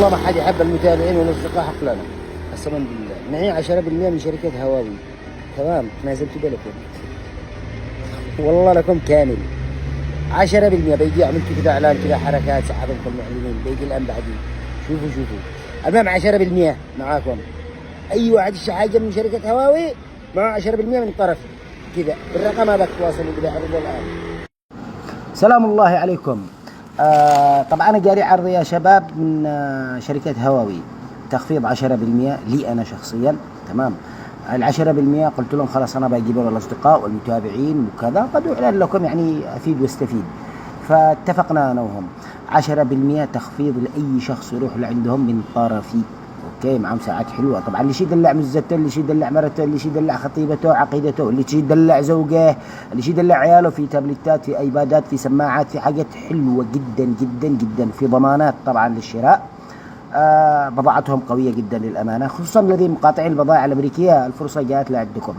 والله ما حد يحب المتابعين والاصدقاء حق لنا. قسما بالله معي 10% من شركة هواوي. تمام، ما زلت بالكم والله لكم كامل 10%. بيجي عملت كذا اعلان كذا حركات سحبكم المعلمين، بيجي الان بعدين. شوفوا المهم 10% معاكم. اي واحد يشتري حاجه من شركه هواوي معه 10% من طرف كذا بالرقم هذا. تواصلوا بلا عرض الان. سلام الله عليكم. طبعا انا جاري عرض يا شباب من شركه هواوي، تخفيض 10% لي انا شخصيا. تمام، ال10% قلت لهم خلاص انا بجيبوا الاصدقاء والمتابعين وكذا، قد اعلن لكم يعني افيد واستفيد. فاتفقنا انا وهم 10% تخفيض لاي شخص يروح لعندهم من طرفي. اوكي، معهم ساعات حلوه طبعا، اللي يدلع مزته، اللي يدلع مرته، اللي يدلع خطيبته عقيدته، اللي يدلع زوجه، اللي يدلع عياله، في تابلتات، في ايبادات، في سماعات، في حاجات حلوه جدا جدا جدا، في ضمانات طبعا للشراء. بضاعتهم قويه جدا للامانه، خصوصا الذين مقاطعين البضائع الامريكيه. الفرصه جاءت لعندكم.